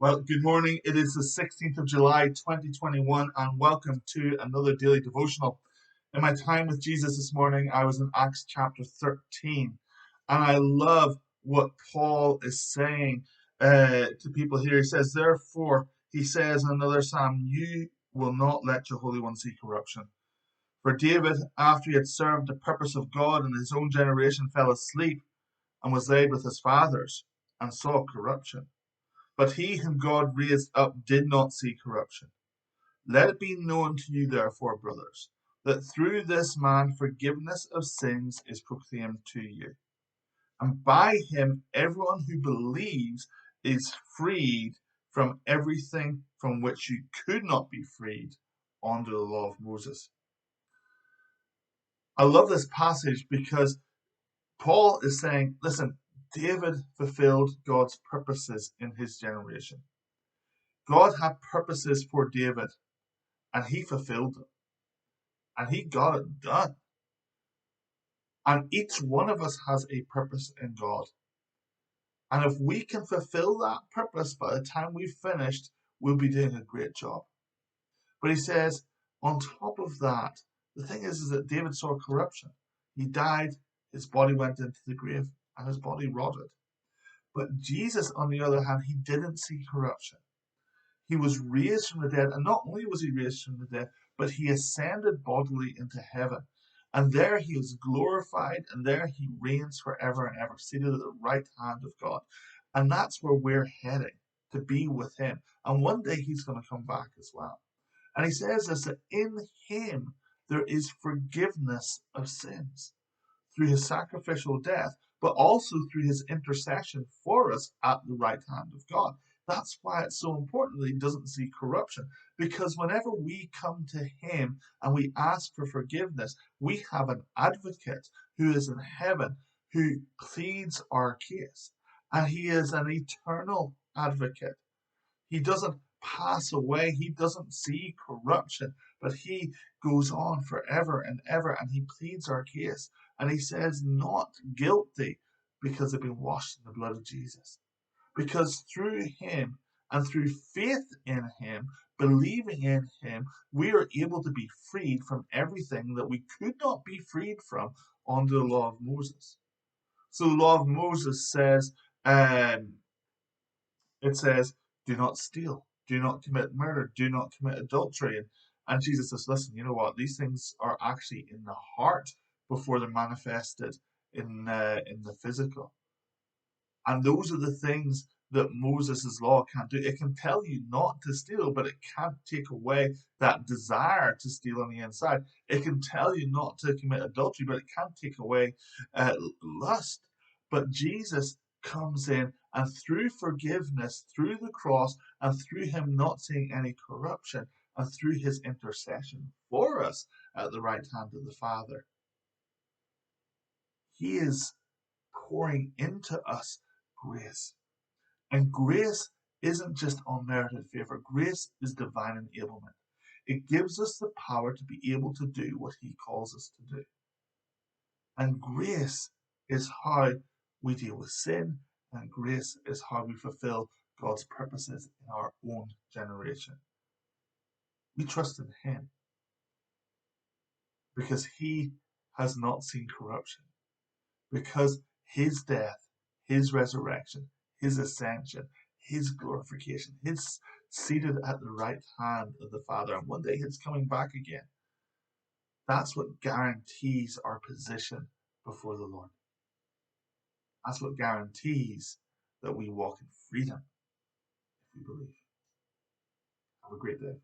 Well, good morning. It is the 16th of July, 2021, and welcome to another daily devotional. In my time with Jesus this morning, I was in Acts chapter 13, and I love what Paul is saying to people here. He says, therefore, he says in another psalm, you will not let your Holy One see corruption. For David, after he had served the purpose of God in his own generation, fell asleep and was laid with his fathers and saw corruption. But he whom God raised up did not see corruption. Let it be known to you, therefore, brothers, that through this man forgiveness of sins is proclaimed to you. And by him, everyone who believes is freed from everything from which you could not be freed under the law of Moses. I love this passage because Paul is saying, listen, David fulfilled God's purposes in his generation. God had purposes for David, and he fulfilled them, and he got it done. And each one of us has a purpose in God. And if we can fulfill that purpose by the time we've finished, we'll be doing a great job. But he says, on top of that, the thing is that David saw corruption. He died, his body went into the grave, and his body rotted. But Jesus, on the other hand, he didn't see corruption. He was raised from the dead, and not only was he raised from the dead, but he ascended bodily into heaven. And there he is glorified, and there he reigns forever and ever, seated at the right hand of God. And that's where we're heading, to be with him. And one day he's going to come back as well. And he says this, that in him there is forgiveness of sins through his sacrificial death, but also through his intercession for us at the right hand of God. That's why it's so important that he doesn't see corruption, because whenever we come to him and we ask for forgiveness, we have an advocate who is in heaven who pleads our case, and he is an eternal advocate. He doesn't pass away. He doesn't see corruption, but he goes on forever and ever, and he pleads our case. And he says, not guilty, because they've been washed in the blood of Jesus. Because through him and through faith in him, believing in him, we are able to be freed from everything that we could not be freed from under the law of Moses. So the law of Moses says, it says, do not steal, do not commit murder, do not commit adultery. And Jesus says, listen, you know what? These things are actually in the heart before they're manifested in the physical. And those are the things that Moses' law can't do. It can tell you not to steal, but it can't take away that desire to steal on the inside. It can tell you not to commit adultery, but it can't take away lust. But Jesus comes in, and through forgiveness, through the cross, and through him not seeing any corruption, and through his intercession for us at the right hand of the Father, he is pouring into us grace. And grace isn't just unmerited favor. Grace is divine enablement. It gives us the power to be able to do what he calls us to do. And grace is how we deal with sin, and grace is how we fulfill God's purposes in our own generation. We trust in him because he has not seen corruption, because his death, his resurrection, his ascension, his glorification, his seated at the right hand of the Father, and one day he's coming back again. That's what guarantees our position before the Lord. That's what guarantees that we walk in freedom if we believe. Have a great day.